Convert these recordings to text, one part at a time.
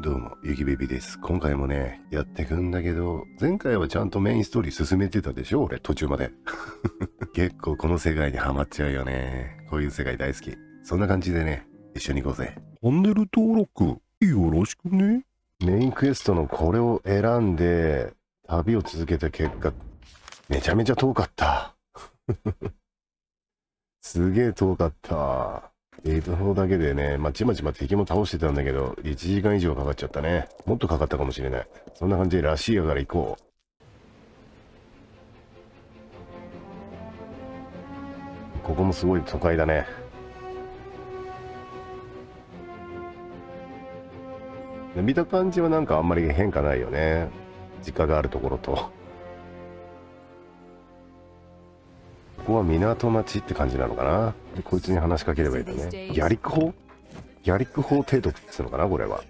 どうもゆきべビです。今回もねやってくんだけど、前回はちゃんとメインストーリー進めてたでしょ俺、途中まで結構この世界にハマっちゃうよね。こういう世界大好き。そんな感じでね、一緒に行こうぜ。チャンネル登録よろしくね。メインクエストのこれを選んで旅を続けた結果、めちゃめちゃ遠かったすげえ遠かった。移動だけでね、ちまちま敵も倒してたんだけど、1時間以上かかっちゃったね。もっとかかったかもしれない。そんな感じでらしいやから行こう。ここもすごい都会だね。見た感じはなんかあんまり変化ないよね。実家があるところと。ここは港町って感じなのかな。でこいつに話しかければいいんだね。ギャリック法提督ってのかなこれは。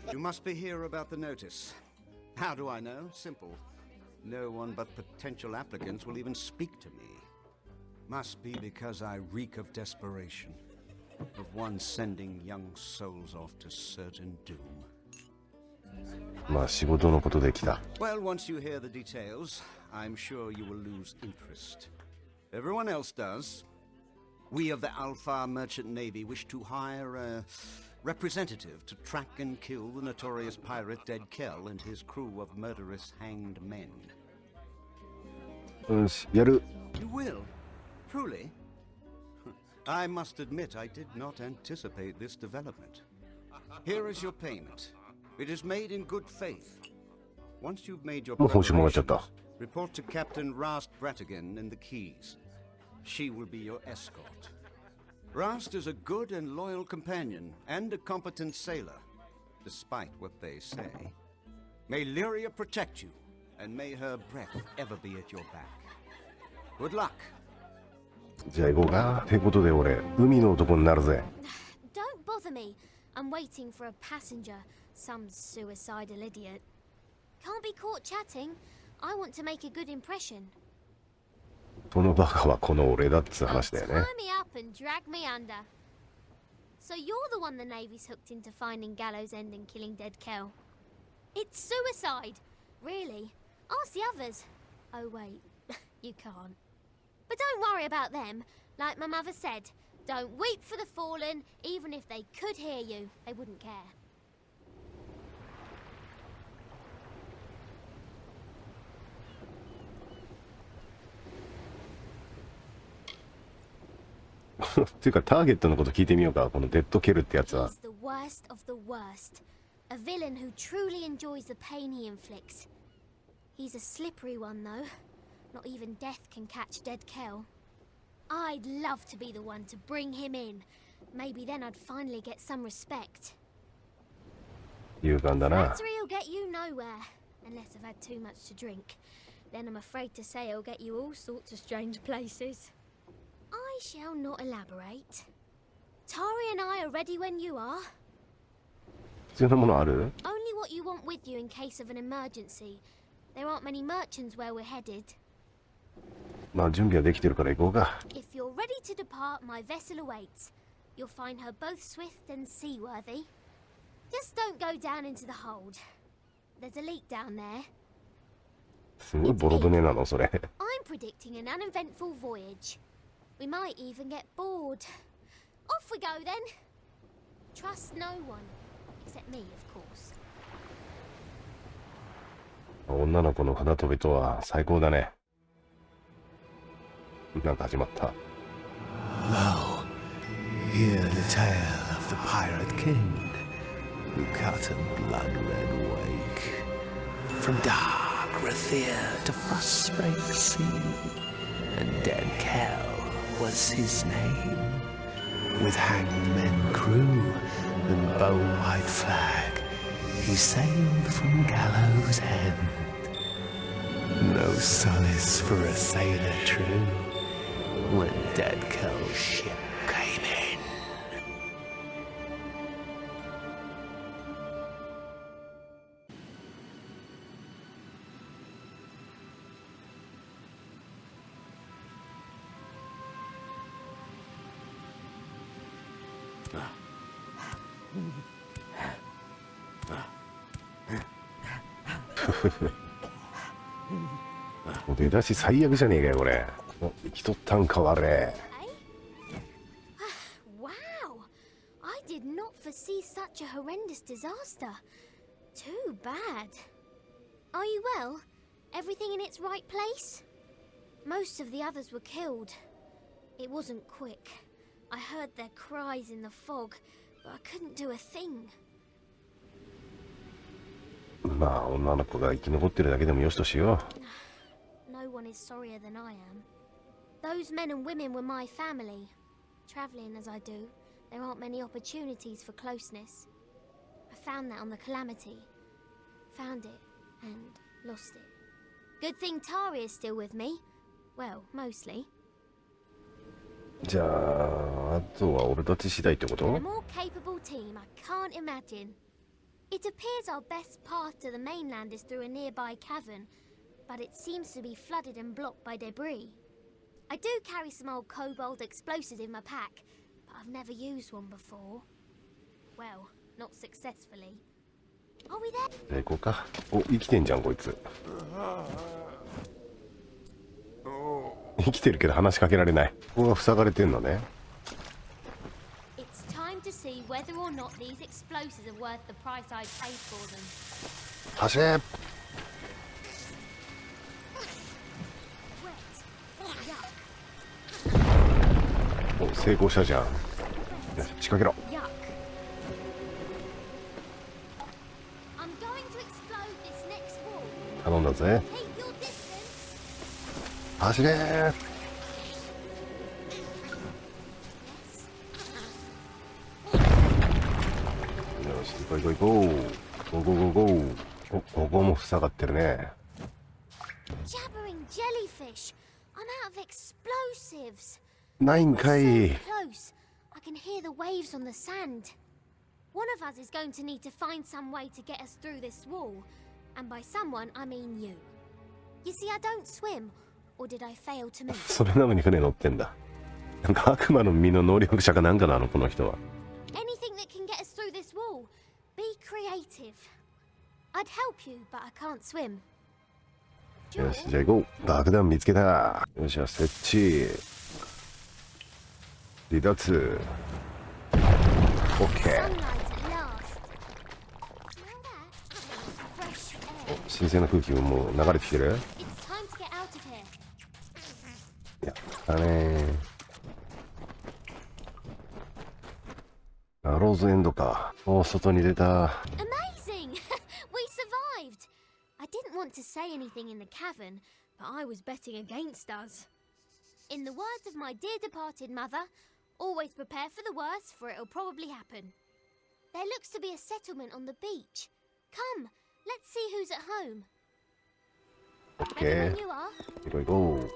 まあ仕事のことで来た。Everyone else does. We of the Alpha Merchant Navy wish to hire a representative to track and kill the notorious pirate Dead Kell and his crew of murderous hanged men. よし、やる。 You will? Truly? I must admit I did not anticipate this development. Here is your payment. It is made in good faith. Once you've made your preparations, report to Captain Rast Bratigan in the Keys. She will be your escort. Rast is a good and loyal companion and a competent sailor, despite what they say. May Lyria protect you, and may her breath ever be at your back. Good luck. じゃあ行こうか。ってことで俺、海の男になるぜ。Don't bother me. I'm waiting for a passenger, some suicidal idiot. Can't be caught chatting. I want to make a good impression. このバカはこの俺だっつう話だよね。Tie me up and drag me under. So you're the one the Navy's hooked into finding Gallows End and killing Dead Kell. It's suicide. Really? Ask the others. Oh wait, you can't. But don't worry about them. Like my mother said, don't weep for the fallen. Even if they could hear you, they wouldn't care. っていうかターゲットのこと聞いてみようか。このデッドケルってやつは。 He's the worst of the worst. A villain who truly enjoys the pain he inflicts. He's a slippery one though. Not even death can catch Dead Kell. I'd love to be the one to bring him in. Maybe then I'd finally get some respect. 勇敢だな。 Flattery will get you nowhere, unless I've had too much to drink. Then I'm afraid to say it'll get you all sorts of strange places. I shall not elaborate. Tari and I are ready when you are. 必要なものある？ Only what you want with you in case of an emergency. There aren't many merchants where we're headed. まあ準備はできてるから行こうか。 If you're ready to depart, my vessel awaits. You'll find her both swift and seaworthy. Just don't go down into the hold. There's a leak down there. すごいボロ船なのそれ。 I'm predicting an uneventful voyage. We might even get bored. Off we go then. Trust no one, except me, of course. 女の子の船飛びとは最高だね。なんか始まった。 Lo, hear the tale of the pirate king who cut a blood-red wake from dark Rathir to frustrate sea, and Dead Kell was his name. With hanged men crew and bone-white flag, he sailed from Gallows End. No solace for a sailor true when Dead Kell's ship came in. 出だし最悪じゃねえかよこれ。お、生きとったんか我れ。Wow! I did not foresee such a horrendous disaster. Too bad. Are you well? Everything in its right place? Most of the others were killed. It wasn't quick. I heard their cries in the fog, but I couldn't do a thing. まあ女の子が生き残ってるだけでもよしとしよう。No one is sorrier than I am. Those men and women were my family. Traveling as I do, there aren't many opportunities for closeness. I found that on the Calamity. Found it and lost it. Good thing Tari is still with me. Well, mostly. じゃあ、あとは俺たち次第ってこと？ A more capable team, I can't imagine. It appears our best path to the mainland is through a nearby cavern, but it seems to be flooded and blocked by debris. I do carry some old kobold explosives in my pack, but I've never used one before. Well, not successfully. Are we there? じゃあ行こうか。お、生きてんじゃんこいつ。生きてるけど話しかけられない。ここが塞がれてんのね。It's time to see whether or not these explosives are worth the price I paid for them. 走れ。お、成功したじゃん。よし、仕掛けろ。頼んだぜ。走れー。よし、行こう行こう行こう。ゴーゴーゴーゴー。お、ここも塞がってるね。Jabbering jellyfish. I'm out of explosives. ないんかい。So close. I can hear the waves on the sand. One of us is going to need to find some way to get us through this wall. And by someone, I mean you. You see, I don't swim. Or did I fail to move? それなのに船乗ってんだ。なんか悪魔の実の能力者かなんかなのこの人は。Anything that can get us through this wall. Be creative. I'd help you, but I can't swim. よし、じゃあ行こう。爆弾見つけた。よし、じゃあ設置。離脱。OK。新鮮な空気ももう流れてきてる。やったねー。アローズエンドか。もう外に出た。Amazing! We survived! I didn't want to say anything in the cavern, but I was betting against us. In the words of my dear departed mother, always prepare for the worst, for it'll probably happen. There looks to be a settlement on the beach. Come, let's see who's at home. OK。You are. 行こう行こう。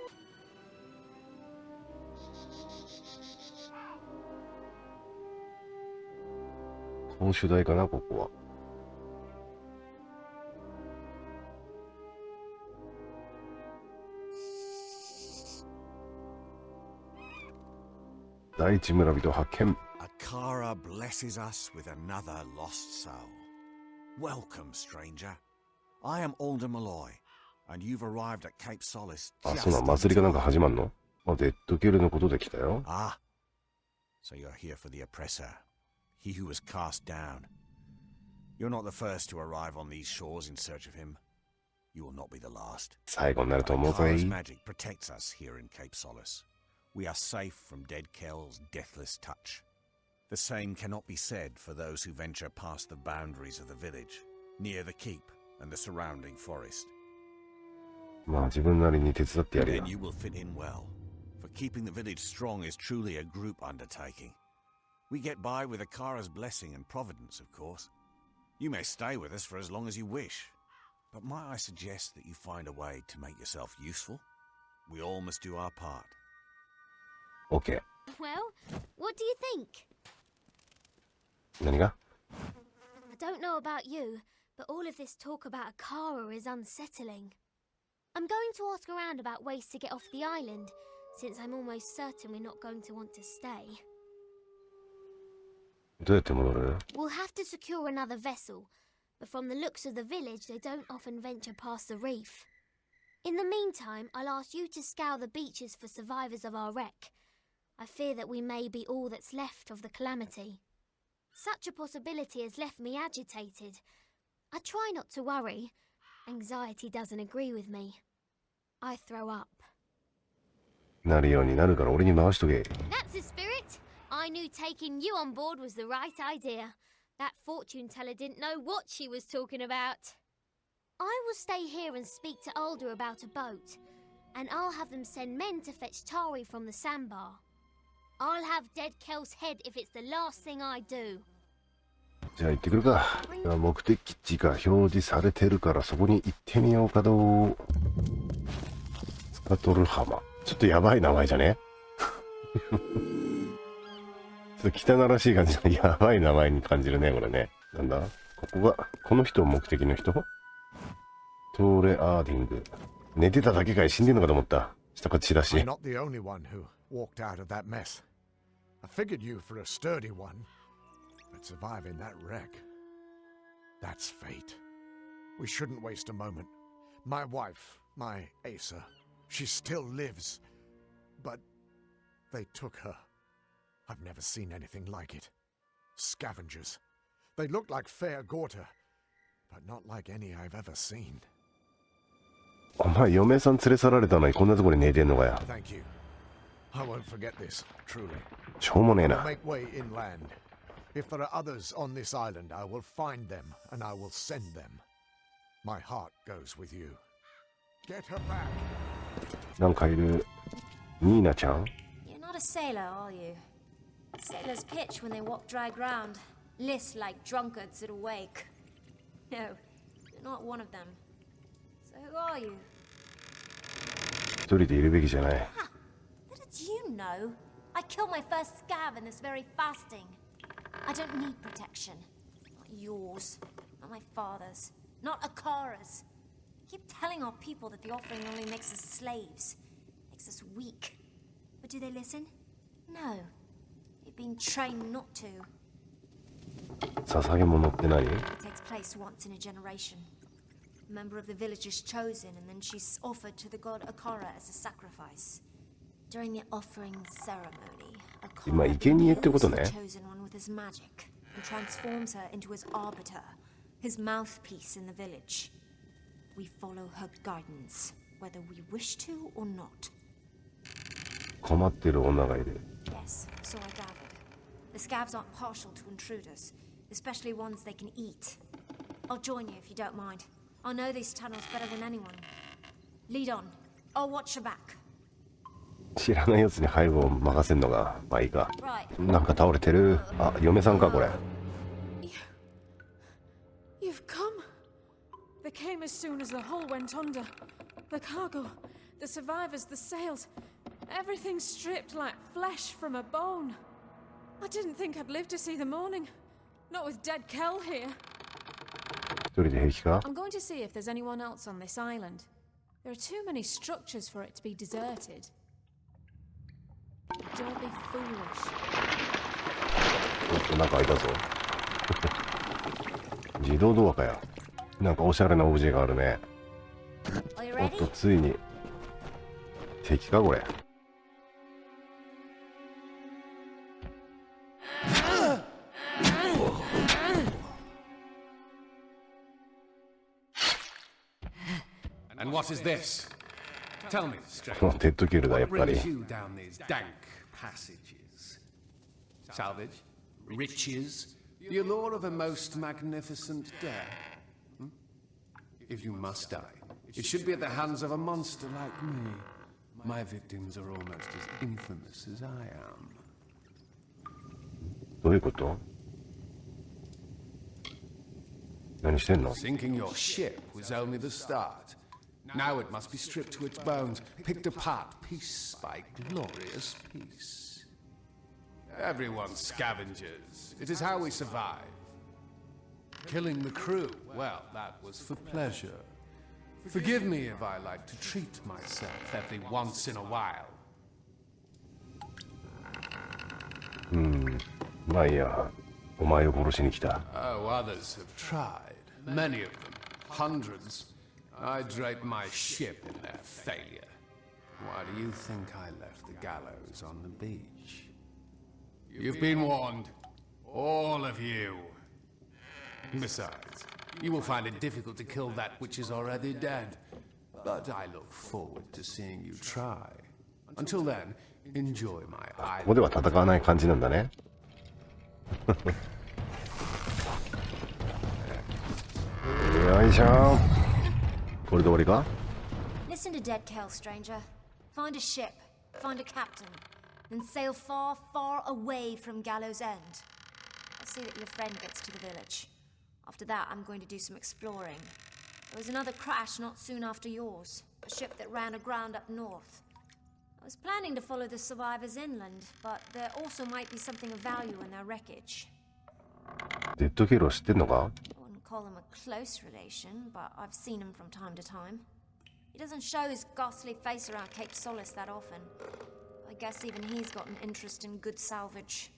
この主題かなここは。第一村人発見。Akara blesses us with another lost soul. Welcome, stranger. I am Alder Malloy, and you've arrived at Cape Solace. あ、そうなの、祭りかなんか始まんの？あ、デッドキルのことで来たよ。Ah, so you're here for the oppressor, he who was cast down. You're not the first to arrive on these shores in search of him. You will not be the last. 最後になると思うぜ。Akara's magic protects us here in Cape Solace. We are safe from Dead Kel's deathless touch. The same cannot be said for those who venture past the boundaries of the village, near the keep and the surrounding forest. まあ自分なりに手伝ってやるよ。 Then you will fit in well, for keeping the village strong is truly a group undertaking. We get by with Akara's blessing and providence, of course. You may stay with us for as long as you wish, but might I suggest that you find a way to make yourself useful? We all must do our part. OK。Well, what do you think? 何が？ I don't know about you, but all of this talk about Akara is unsettling. I'm going to ask around about ways to get off the island, since I'm almost certain we're not going to want to stay. どうやって戻る？ We'll have to secure another vessel, but from the looks of the village, they don't often venture past the reef. In the meantime, I'll ask you to scour the beaches for survivors of our wreck. I fear that we may be all that's left of the calamity. Such a possibility has left me agitated. I try not to worry. Anxiety doesn't agree with me. I throw up. なるようになるから俺に回しとけ。 That's the spirit. I knew taking you on board was the right idea. That fortune teller didn't know what she was talking about. I will stay here and speak to Alder about a boat, and I'll have them send men to fetch Tari from the sandbar. I'll have dead Kel's head if it's the last thing I do. じゃあ行ってくるか。目的地が表示されてるからそこに行ってみようかどう。スカトル浜。ちょっとやばい名前じゃね？ちょっと汚らしい感じのやばい名前に感じるね、これね。なんだ？ここが、この人を目的の人？トーレ・アーディング。寝てただけかい、死んでんのかと思った。下こっちだし。 I'm not the only one who walked out of that mess. I figured you for a sturdy one, but surviving that wreck, that's fate. We shouldn't waste a moment. My wife, my Asa, she still lives, but they took her. I've never seen anything like it. Scavengers. They look like fair Gorta, but not like any I've ever seen. お前、嫁さん連れ去られたのにこんなところに寝てんのかよ。 Thank you. I won't forget this, truly. しょうもねえ We'll な。 make way inland. If there are others on this island, I will find them and I will send them. My heart goes with you. Get her back. なんかいる。ニーナちゃん？ You're not a sailor, are you? Sailors pitch when they walk dry ground, list like drunkards at a wake. No, you're not one of them. So who are you? 一人でいるべきじゃない。 How did you know? I killed my first scav in this very fasting. I don't need protection. Not yours, not my father's, not Akara's. Keep telling our people that the offering only makes us slaves, makes us weak. But do they listen? No. They've been trained not to. 捧げ物って何？ It takes place once in a generation. A member of the village is chosen, and then she's offered to the god Akara as a sacrifice. During the offering ceremony,今 Akara 生贄ってことね。 heals the chosen one with his magic and transforms her into his arbiter, his mouthpiece in the village. We follow her guidance, whether we wish to or not. 困ってる女がいる。 Yes, so I gathered. The scavs aren't partial to intruders, especially ones they can eat. I'll join you if you don't mind. I know these tunnels better than anyone. Lead on. I'll watch your back. 知らないやつに背後を任せんのが、まあいいか。 Right. なんか倒れてる。あ、嫁さんかこれ。 You've come. They came as soon as the hull went under. The cargo, the survivors, the sails. Everything stripped like flesh from a bone. I didn't think I'd live to see the morning. Not with dead Kel here. 一人で平気か？ I'm going to see if there's anyone else on this island. There are too many structures for it to be deserted. Don't be foolish. ちょっと中開いたぞ。自動ドアかよ。なんかおしゃれなオブジェがあるね。 Are you おっ ready? とついに敵かこれ。 And what is this? Tell me, この stranger. デッドキルだやっ What ぱり。 brings you down these dank passages? Salvage? Riches? The allure of a most magnificent death? Hmm? If you must die, it should be at the hands of a monster like me. My victims are almost as infamous as I am. どういうこと？何してんの？ Sinking your ship was only the start. Now it must be stripped to its bones, picked apart piece by glorious piece. Everyone's scavengers. It is how we survive. Killing the crew, well, that was for pleasure. Forgive me if I like to treat myself every once in a while. まあいいや。お前を殺しに来た。 Oh, others have tried. Many of them, hundreds. I draped my ship in their failure. Why do you think I left the gallows on the beach? You've been warned. All of you. Besides, you will find it difficult to kill that which is already dead. But I look forward to seeing you try. Until then, enjoy my ここでは戦わない感じなんだね。よいしょ。これで終わりか？ Listen to Dead Kel, stranger. Find a ship, find a captain, then sail far, far away from Gallows End. I'll see that your friend gets to the village. After that, I'm going to do some exploring. There was another crash not soon after yours, a ship that ran aground up north. I was planning to follow the survivors inland, but there also might be something of value in their wreckage. デッドケロ知ってんのか？ I wouldn't call him a close relation, but I've seen him from time to time. He doesn't show his ghastly face around Cape Solace that often. I guess even he's got an interest in good salvage.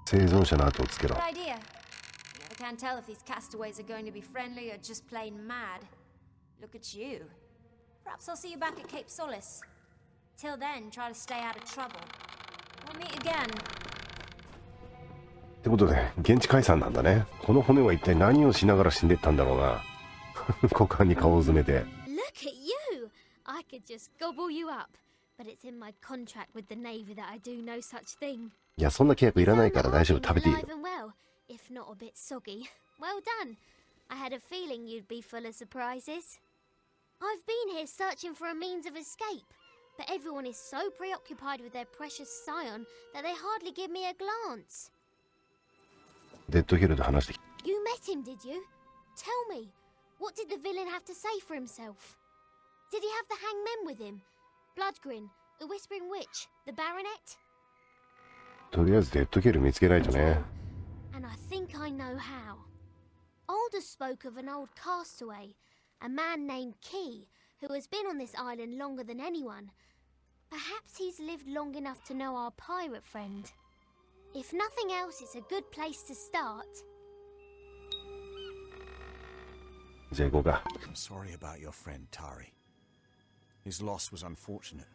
生存者の後をつけろ。 Good idea. You never can tell if these castaways are going to be friendly or just plain mad. Look at you. Perhaps I'll see you back at Cape Solace. Till then, try to stay out of trouble. We'll meet again. ってことで、現地解散なんだね。この骨は一体何をしながら死んでったんだろうな。股間に顔を詰めて。Look at you! I could just gobble you up, but it's in my contract with the Navy that I do no such thing. いや、そんな契約いらないから大丈夫、食べていいよ。 Well, if not a bit soggy. Well done. I had a feeling you'd be full of surprises. I've been here searching for a means of escape, but everyone is so preoccupied with their precious scion that they hardly give me a glance. デッドヒルで話してき You met him, did you? Tell me, what did the villain have to say for himself? Did he have the hangmen with him? Bloodgrin, the Whispering Witch, the Baronet? とりあえずデッドヒル見つけないとね。 And I think I know how. Aldous spoke of an old castaway, a man named Key, who has been on this island longer than anyone. Perhaps he's lived long enough to know our pirate friend. If nothing else, it's a good place to start. じゃあ行こうか。 I'm sorry about your friend, Tari. His loss was unfortunate.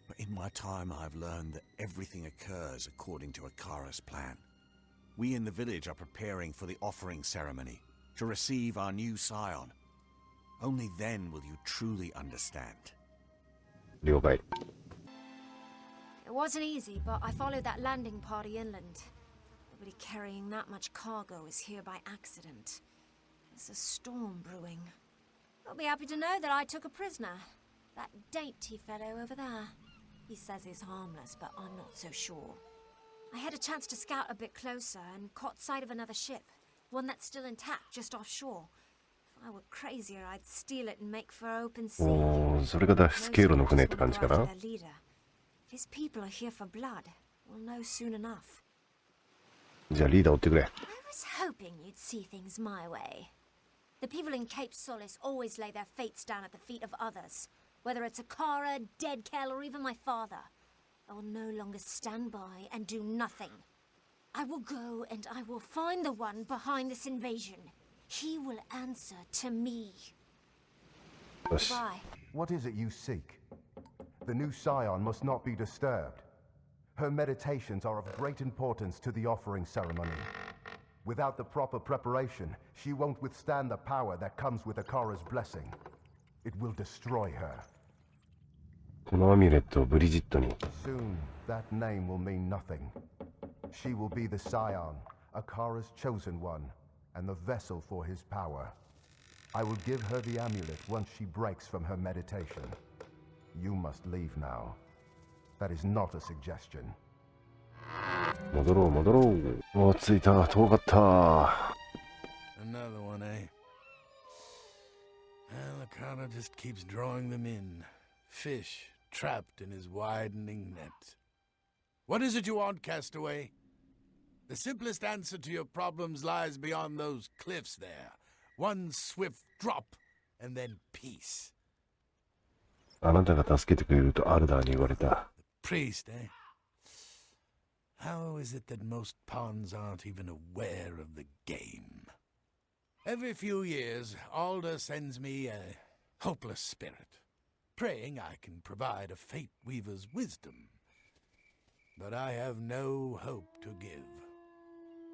But in my time, I've learned that everything occurs according to Akara's plan. We in the village are preparing for the offering ceremony to receive our new scion. Only then will you truly understand. 了解。 It wasn't easy, but I followed that landing party inland. Nobody carrying that much cargo is here by accident. There's a storm brewing. You'll be happy to know that I took a prisoner. That dainty fellow over there. He says he's harmless, but I'm not so sure. I had a chance to scout a bit closer and caught sight of another ship. One that's still intact just offshore. If I were crazier, I'd steal it and make for open sea. おー、それが脱出経路の船って感じかな。 His people are here for blood. We'll know soon enough. じゃあリーダー追ってくれ。 I was hoping you'd see things my way. The people in Cape Solace always lay their fates down at the feet of others. Whether it's Akara, Dead Kel, or even my father. I will no longer stand by and do nothing. I will go and I will find the one behind this invasion. He will answer to me. よし。 Bye. What is it you seek? The new scion must not be disturbed. Her meditations are of great importance to the offering ceremony. Without the proper preparation, she won't withstand the power that comes with Akara's blessing. It will destroy her. このアミュレットをブリジットに。 Soon, that name will mean nothing. She will be the scion, Akara's chosen one, and the vessel for his power. I will give her the amulet once she breaks from her meditation. You must leave now. That is not a suggestion. 戻ろう戻ろう。もう着いた。遠かった。 Another one, eh? Well, Akara just keeps drawing them in. Fish trapped in his widening net. What is it you want, castaway? The simplest answer to your problems lies beyond those cliffs there. One swift drop, and then peace. あなたが助けてくれるとアルダーに言われた。 Priest, eh? How is it that most pawns aren't even aware of the game? Every few years, Alder sends me a hopeless spirit, praying I can provide a fate weaver's wisdom. But I have no hope to give.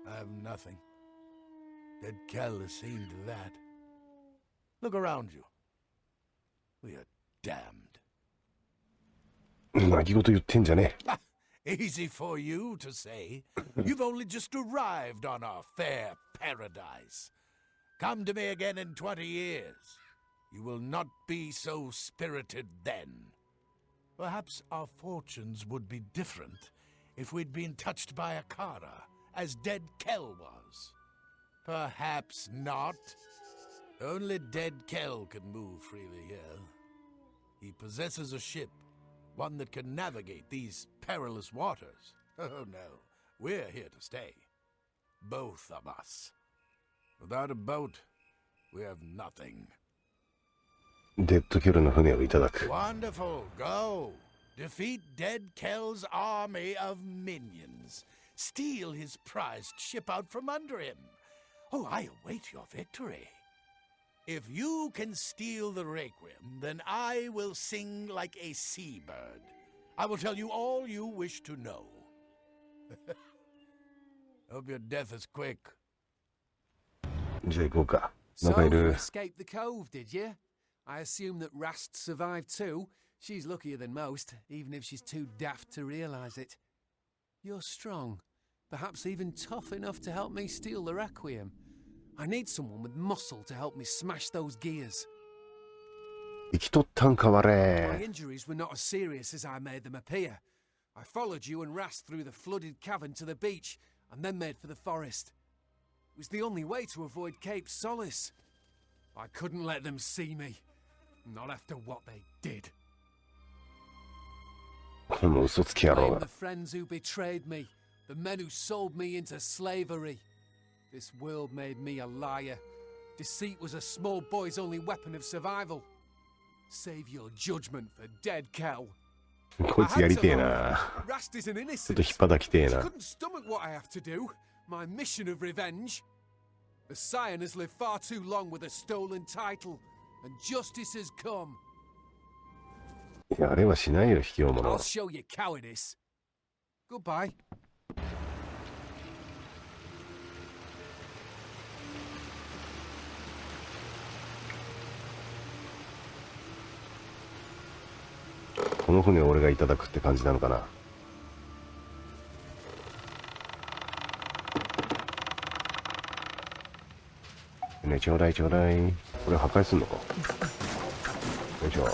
I have nothing. Dead Kel has seen to that. Look around you. We are damned. 泣き言言ってんじゃねえ。 Easy for you to say. You've only just arrived on our fair paradise. Come to me again in 20 years. You will not be so spirited then. Perhaps our fortunes would be different if we'd been touched by a Kara, as dead Kel was. Perhaps not. Only dead Kel can move freely here. He possesses a ship, one that can navigate these perilous waters. Oh no, we're here to stay. Both of us. Without a boat, we have nothing. デッドキルの船をいただく。 Wonderful, go. Defeat dead Kel's army of minions. Steal his prized ship out from under him. Oh, I await your victory. If you can steal the Requiem, then I will sing like a seabird. I will tell you all you wish to know. Hope your death is quick. じゃあ行こうか。なんかい So you る。 escaped the cove, did you? I assume that Rast survived too. She's luckier than most, even if she's too daft to realize it. You're strong, perhaps even tough enough to help me steal the Requiem. I need someone with muscle to help me smash those gears. 生きとったんかわ My れ。 injuries were not as serious as I made them appear. I followed you and Rast through the flooded cavern to the beach, and then made for the forest. It was the only way to avoid Cape Solace. I couldn't let them see me. Not after what they did. この嘘つき野郎 Blame が the。friends who betrayed me, the men who sold me into slavery. This world made me a liar. Deceit was a small boy's only weapon of survival. Save your judgment for dead Kel. こいつやりてえな。 Rast is an ちょっ innocent. と引っ叩きてえ She な。 couldn't stomach what I have to do. My mission of revenge. The Scion has lived far too long with a stolen title, and justice has come. いや、あれはしないよ、卑怯者 I'll。show you cowardice. Goodbye. この船を俺がいただくって感じなのかな。ね、ちょうだいちょうだい。これ破壊すんのか。よいしょ。ま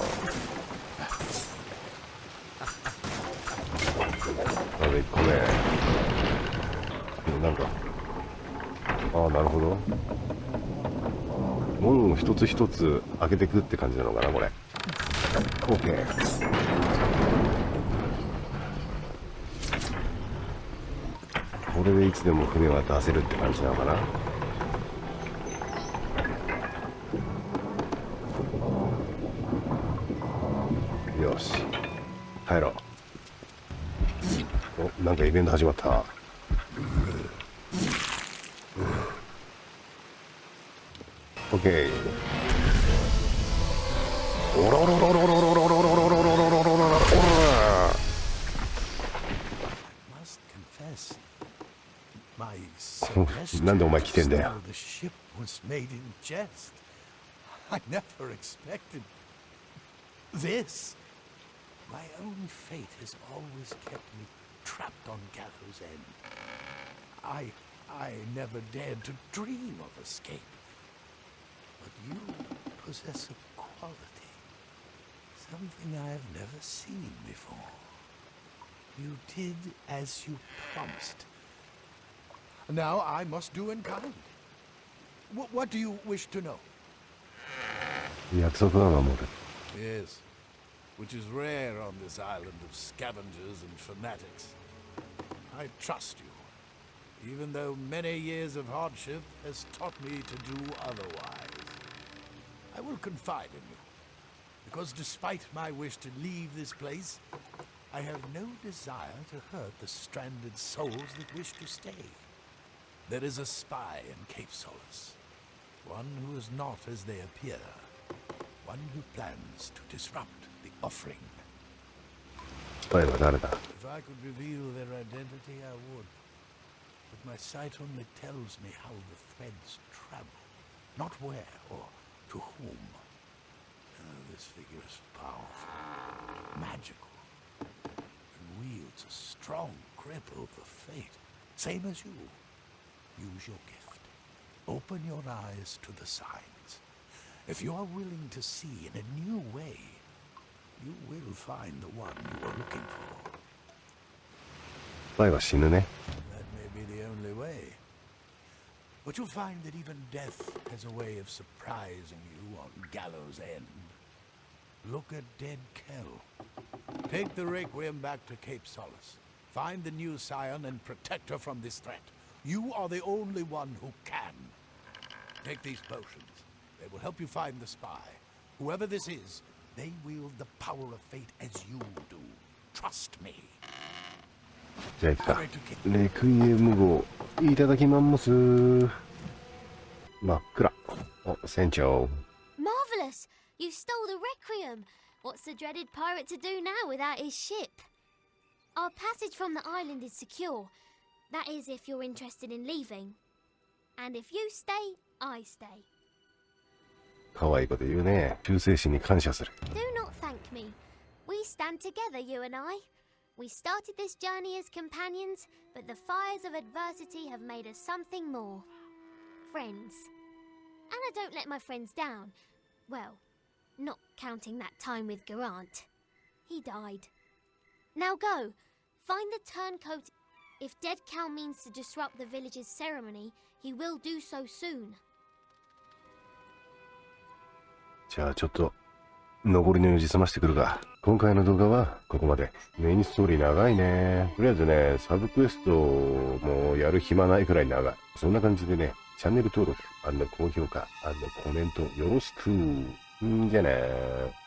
ず1個目。なんか。ああ、なるほど。門を一つ一つ開けていくって感じなのかな、これ。OK。これでいつでも船は出せるって感じなのかな。よし、入ろう。お、なんかイベント始まった。OK。おらおらおらおらおらおらおらおらおらおらおらおらおら。 Must confess, my なんでお前来てんだよ。 the ship was made in jest. I never expected this. My own fate has always kept me trapped on gallows end. I never dared to dream of escape. But you possess a quality, something I have never seen before. You did as you promised. Now I must do in kind. What do you wish to know? 約束は守る。 Yes, which is rare on this island of scavengers and fanatics. I trust you, even though many years of hardship has taught me to do otherwise. I will confide in you, because despite my wish to leave this place, I have no desire to hurt the stranded souls that wish to stay. There is a spy in Cape Solace. One who is not as they appear. One who plans to disrupt the offering. スパイは誰だ？ If I could reveal their identity, I would. But my sight only tells me how the threads travel, not where or to whom. This figure is powerful, magical, and wields a strong grip over fate, same as you. Use your gift. Open your eyes to the signs. If you are willing to see in a new way, you will find the one you are looking for. スパイは死ぬね。 That may be the only way. But you'll find that even death has a way of surprising you on gallows end. Look at dead Kel. Take the Requiem back to Cape Solace. Find the new Scion and protect her from this threat. You are the only one who can. Take these potions. They will help you find the spy. Whoever this is, they wield the power of fate as you do. Trust me. じゃあ行くか。レクイエム号いただきます。真っ暗。お、船長。Marvelous! You stole the Requiem! What's the dreaded pirate to do now without his ship? Our passage from the island is secure. That is, if you're interested in leaving. And if you stay, I stay. 可愛いこと言うね。忠誠心に感謝する。Do not thank me. We stand together, you and I. We started this journey as companions, but the fires of adversity have made us something more. Friends. And I don't let my friends down. Well, not counting that time with Garant. He died. Now go. Find the turncoat. If dead Cal means to disrupt the village's ceremony, he will do so soon. じゃあちょっと残りの用事済ましてくるか。今回の動画はここまで。メインストーリー長いね。とりあえずね、サブクエストもやる暇ないくらい長い。そんな感じでね、チャンネル登録、高評価、コメントよろしく。じゃあねー。